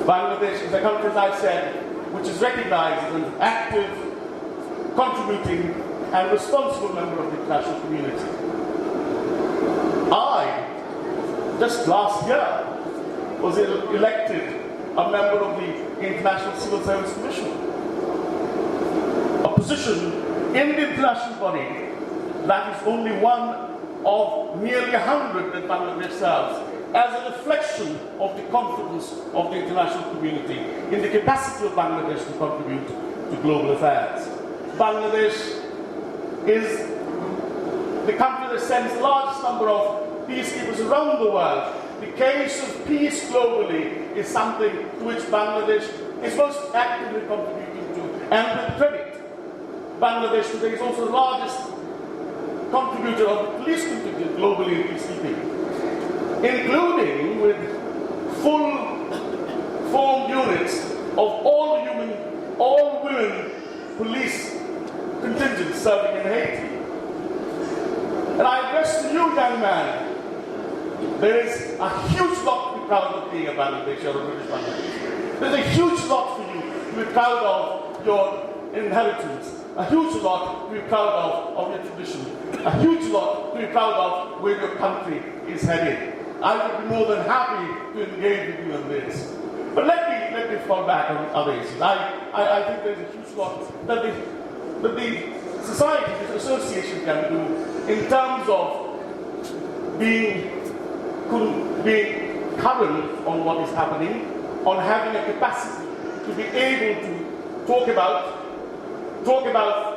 Bangladesh is a country, as I said, which is recognized as an active, contributing, and responsible member of the international community. I, just last year, was elected a member of the International Civil Service Commission, a position in the international body that is only one of nearly 100 that Bangladesh serves, as a reflection of the confidence of the international community in the capacity of Bangladesh to contribute to global affairs. Bangladesh is the country that sends the largest number of peacekeepers around the world. The case of peace globally is something to which Bangladesh is most actively contributing to, and with credit. Bangladesh today is also the largest contributor of the police contingent globally in peacekeeping, including with full formed units of all women police contingents serving in Haiti. And I address to you, young man, there is a huge lot to be proud of being a Bangladeshi or a British Bangladeshi. There's a huge lot for you to be proud of your inheritance, a huge lot to be proud of your tradition, a huge lot to be proud of where your country is headed. I would be more than happy to engage with you on this. But let me fall back on other issues. I think there's a huge lot that the society, this association can do in terms of being current on what is happening, on having a capacity to be able to talk about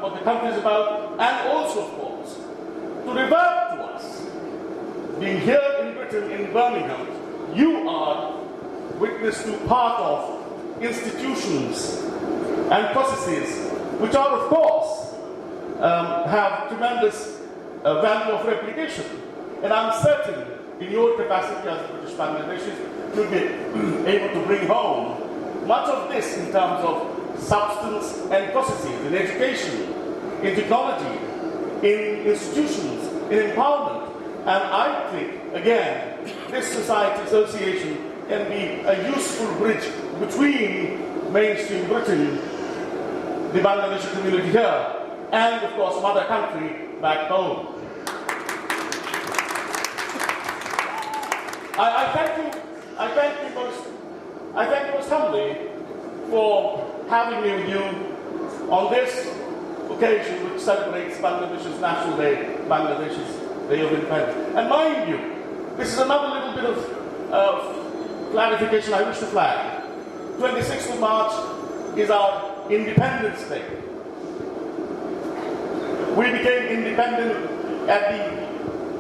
what the country is about, and also, of course, to revert to us. Being here in Britain, in Birmingham, you are witness to part of institutions and processes which are, of course, have tremendous value of replication. And I'm certain, in your capacity as a British Bangladeshi, you'll be able to bring home much of this in terms of substance and processes in education, in technology, in institutions, in empowerment. And I think, again, this society association can be a useful bridge between mainstream Britain, the Bangladeshi community here, and, of course, mother country back home. I thank you most humbly for having me with you on this occasion which celebrates Bangladesh's National Day, Bangladesh's Day of Independence. And mind you, this is another little bit of clarification I wish to flag. 26th of March is our Independence Day. We became independent at the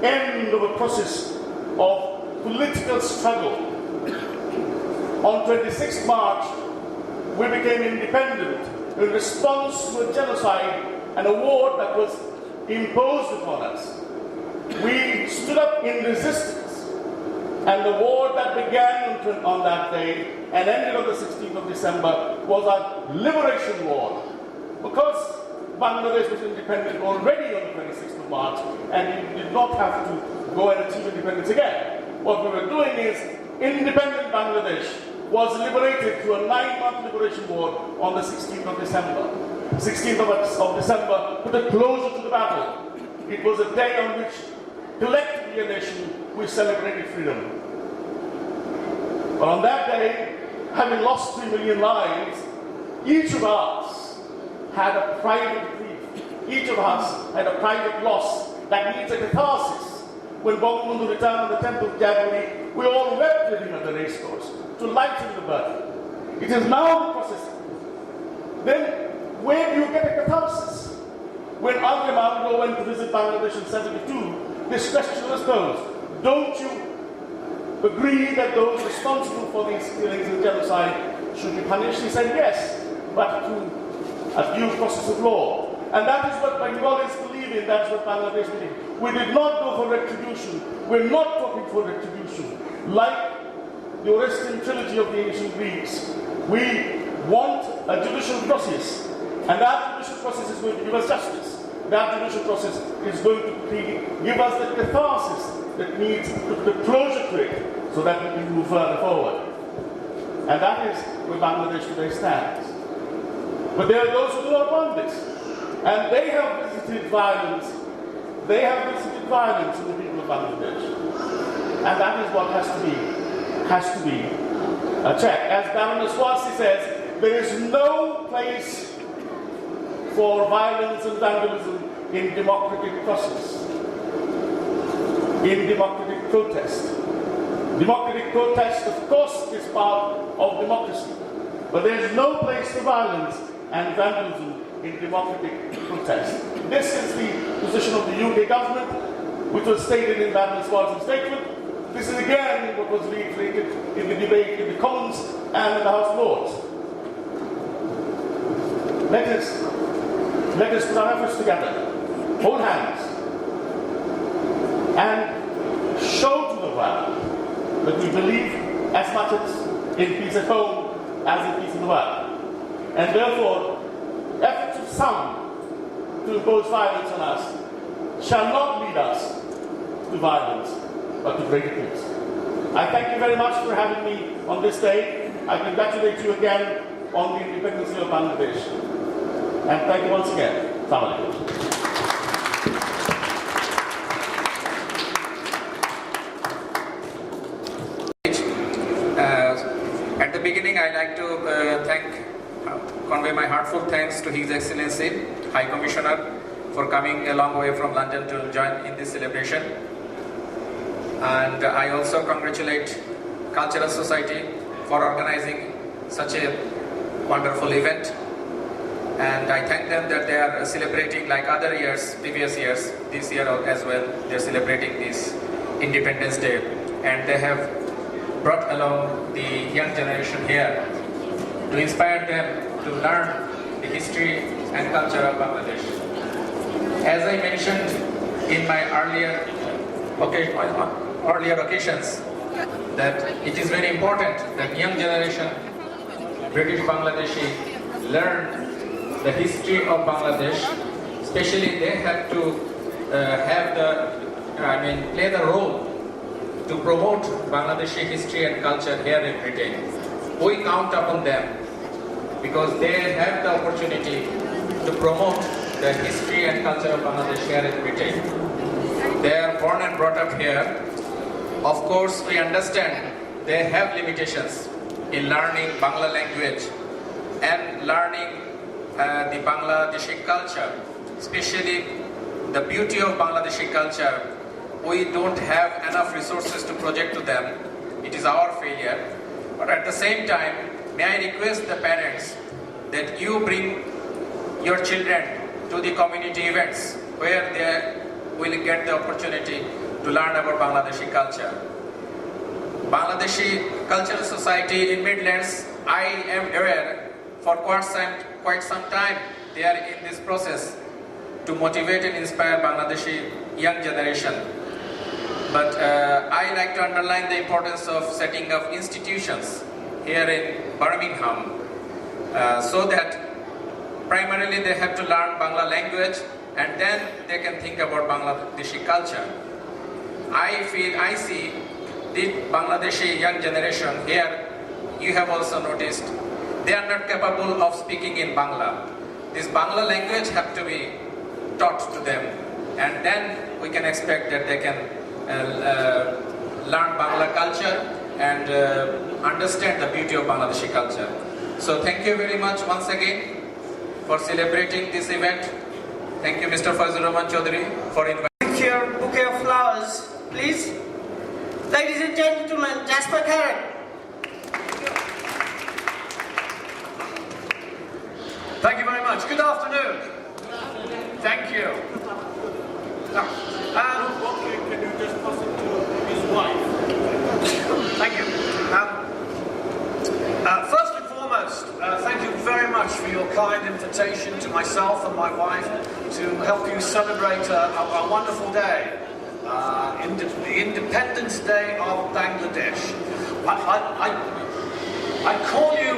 end of a process of political struggle. On 26th March, we became independent in response to a genocide and a war that was imposed upon us. We stood up in resistance, and the war that began on that day and ended on the 16th of December was a liberation war. Because Bangladesh was independent already on the 26th of March, and we did not have to go and achieve independence again. What we were doing is, independent Bangladesh was liberated through a 9-month liberation war on the 16th of December. 16th of December put a closure to the battle. It was a day on which, collectively a nation, we celebrated freedom. But on that day, having lost 3 million lives, each of us had a private grief. Each of us had a private loss that needs a catharsis. When Bangabandhu returned on the 10th of January, we all wept with him at the racecourse to lighten the burden. It is now the process. Then, where do you get a catharsis? When Andre Malgo went to visit Bangladesh in 1972, this question was posed. Don't you agree that those responsible for these killings and genocide should be punished? He said yes, but through a due process of law. And that is what Bengalis believe in, that's what Bangladesh believes. We did not go for retribution. We're not talking for retribution. Like the Orestian trilogy of the ancient Greeks, we want a judicial process, and that judicial process is going to give us justice. That judicial process is going to give us the catharsis that needs the closure to it, so that we can move further forward. And that is where Bangladesh today stands. But there are those who do not want this. And they have visited violence. They have visited violence in the people of Bangladesh. And that is what has to be checked. As Baroness Warsi says, there is no place for violence and vandalism in democratic process, in democratic protest. Democratic protest, of course, is part of democracy, but there is no place for violence and vandalism in democratic protest. This is the position of the UK government, which was stated in Baroness Warsi's statement. This is again what was reiterated in the debate in the Commons and in the House of Lords. Let us put our efforts together, hold hands, and show to the world that we believe as much in peace at home as in peace in the world. And therefore, efforts of some to impose violence on us shall not lead us to violence, but to greater peace. I thank you very much for having me on this day. I congratulate you again on the independence of Bangladesh. And thank you once again. Assalamu alaikum. At the beginning, I'd like to convey my heartfelt thanks to His Excellency, High Commissioner, for coming a long way from London to join in this celebration. And I also congratulate Cultural Society for organizing such a wonderful event. And I thank them that they are celebrating like other years, previous years, this year as well. They're celebrating this Independence Day. And they have brought along the young generation here to inspire them to learn the history and culture of Bangladesh. As I mentioned in my earlier occasions, that it is very important that young generation, British Bangladeshi, learn the history of Bangladesh. Especially they have to play the role to promote Bangladeshi history and culture here in Britain. We count upon them because they have the opportunity to promote the history and culture of Bangladesh here in Britain. They are born and brought up here. Of course, we understand they have limitations in learning Bangla language and learning the Bangladeshi culture, especially the beauty of Bangladeshi culture. We don't have enough resources to project to them. It is our failure. But at the same time, may I request the parents that you bring your children to the community events where they will get the opportunity to learn about Bangladeshi culture. Bangladeshi Cultural Society in Midlands, I am aware for quite some time they are in this process to motivate and inspire Bangladeshi young generation. But I like to underline the importance of setting up institutions here in Birmingham so that primarily they have to learn Bangla language and then they can think about Bangladeshi culture. I see the Bangladeshi young generation here, you have also noticed, they are not capable of speaking in Bangla. This Bangla language have to be taught to them, and then we can expect that they can learn Bangla culture and understand the beauty of Bangladeshi culture. So thank you very much once again for celebrating this event. Thank you, Mr. Fazlur Rahman Chaudhary, for inviting. Your bouquet of flowers, please. Ladies and gentlemen, Jasper Carrick. Thank you very much. Good afternoon. Thank you. Can you just pass it to his wife? Thank you. First and foremost, thank you very much for your kind invitation to myself and my wife to help you celebrate a wonderful day, the Independence Day of Bangladesh. I call you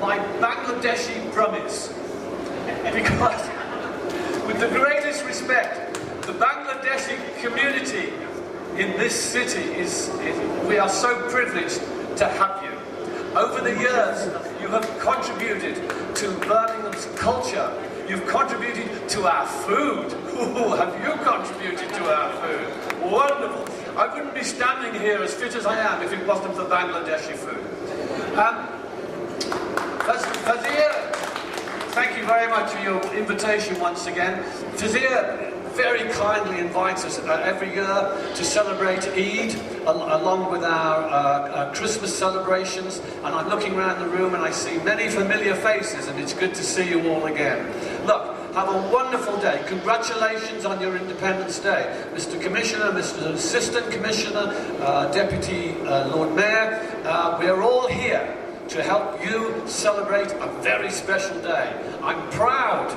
my Bangladeshi promise because, with the greatest respect, the Bangladeshi community in this city we are so privileged to have you. Over the years, you have contributed to Birmingham's culture. You've contributed to our food. Ooh, have you contributed to our food? Wonderful. I wouldn't be standing here as fit as I am if it wasn't for Bangladeshi food. Fazir, thank you very much for your invitation once again. Fazir very kindly invites us every year to celebrate Eid along with our Christmas celebrations, and I'm looking around the room and I see many familiar faces, and it's good to see you all again. Look, have a wonderful day. Congratulations on your Independence Day. Mr. Commissioner, Mr. Assistant Commissioner, Deputy Lord Mayor, we're all here to help you celebrate a very special day. I'm proud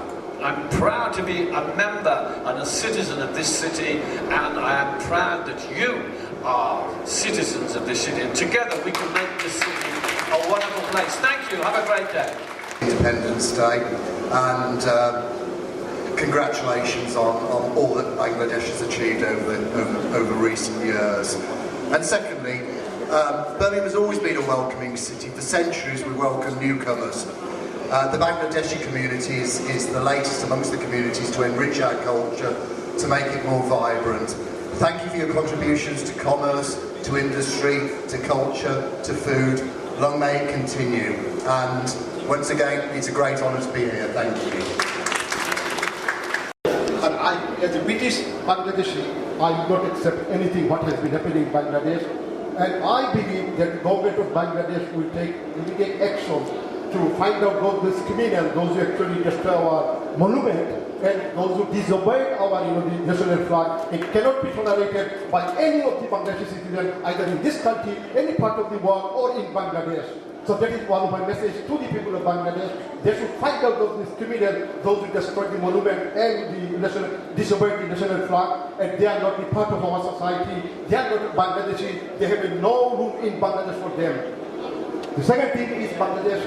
to be a member and a citizen of this city, and I am proud that you are citizens of this city, and together we can make this city a wonderful place. Thank you. Have a great day. Independence Day, and congratulations on all that Bangladesh has achieved over recent years. And secondly, Birmingham has always been a welcoming city. For centuries we welcome newcomers. The Bangladeshi community is the latest amongst the communities to enrich our culture, to make it more vibrant. Thank you for your contributions to commerce, to industry, to culture, to food. Long may it continue. And once again, it's a great honour to be here. Thank you. And I, as a British Bangladeshi, I will not accept anything what has been happening in Bangladesh. And I believe that the government of Bangladesh will take immediate action to find out those criminals, those who actually destroy our monument, and those who disobey our the national flag. It cannot be tolerated by any of the Bangladeshi citizens, either in this country, any part of the world, or in Bangladesh. So that is one of my messages to the people of Bangladesh. They should find out those criminals, those who destroy the monument and disobey the national flag, and they are not the part of our society. They are not Bangladeshi. They have no room in Bangladesh for them. The second thing is Bangladesh.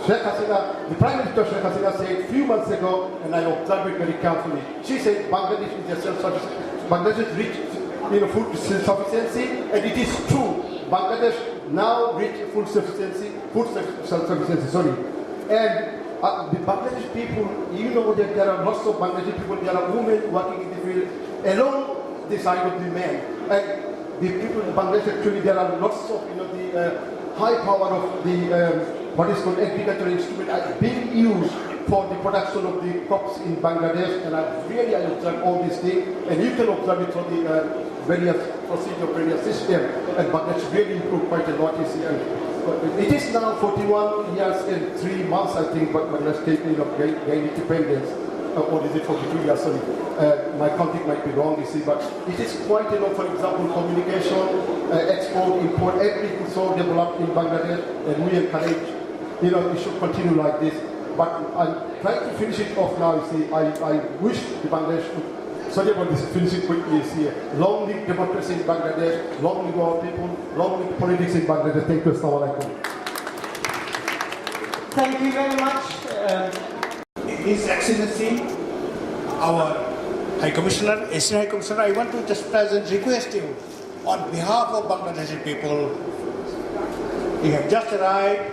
Sheikh Hasina, the Prime Minister Sheikh Hasina said a few months ago, and I observed it very carefully. She said Bangladesh is a self-sufficient. Bangladesh reached food self-sufficiency, and it is true. Bangladesh now reached food self-sufficiency. Sorry, and the Bangladesh people, you know that there are lots of Bangladeshi people. There are women working in the field along the side of the men, and the people in Bangladesh actually there are lots of the high power of the what is called agricultural instrument are being used for the production of the crops in Bangladesh, and I observe all these things, and you can observe it from the various procedure, various system, and Bangladesh really improved quite a lot this year. It is now 41 years and 3 months, I think, but Bangladesh gained independence. Or is it 42 years? Sorry, my counting might be wrong, you see, but it is quite a lot. For example, communication, export, import, everything is so developed in Bangladesh, and we encourage, it should continue like this. But I'm trying to finish it off now, you see. I wish the Bangladesh would, sorry about this, finish it quickly, you see. Long live democracy in Bangladesh, long live our people, long live politics in Bangladesh. Thank you, Assalamu alaikum. Thank you very much. His Excellency, our High Commissioner, Asian High Commissioner, I want to just present request you on behalf of Bangladeshi people. You have just arrived,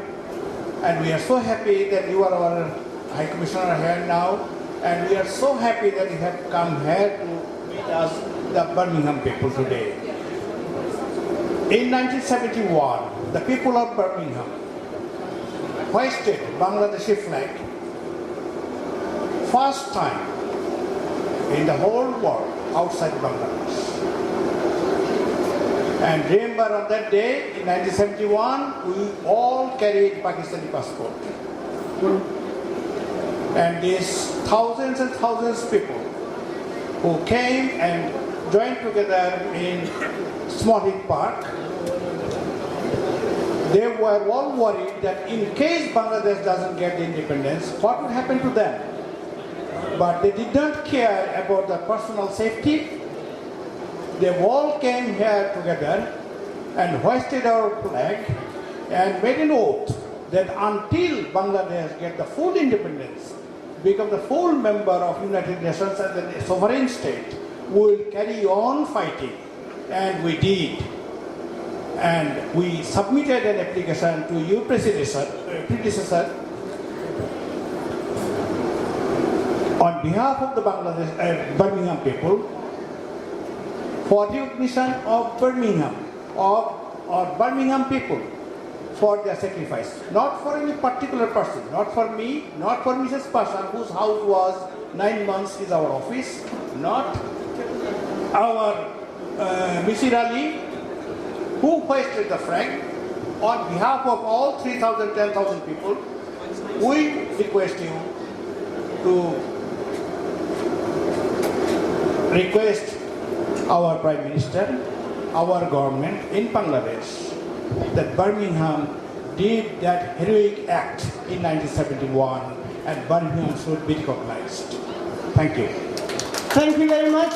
and we are so happy that you are our High Commissioner here now, and we are so happy that you have come here to meet us, the Birmingham people, today. In 1971, the people of Birmingham hoisted Bangladeshi flag. First time in the whole world outside Bangladesh. And remember, on that day in 1971, we all carried Pakistani passport. And these thousands and thousands of people who came and joined together in Small Hill Park, they were all worried that in case Bangladesh doesn't get the independence, what would happen to them? But they did not care about the personal safety. They all came here together and hoisted our flag and made an oath that until Bangladesh get the full independence, become the full member of United Nations as a sovereign state, we will carry on fighting. And we did. And we submitted an application to your predecessor on behalf of the Birmingham people for recognition of Birmingham or Birmingham people for their sacrifice, not for any particular person, not for me, not for Mrs. Pasha, whose house was 9 months is our office, not our Mr. Ali, who hoisted the flag. On behalf of all 3,000, 10,000 people, we request you to request our Prime Minister, our government in Bangladesh, that Birmingham did that heroic act in 1971 and Birmingham should be recognized. Thank you. Thank you very much.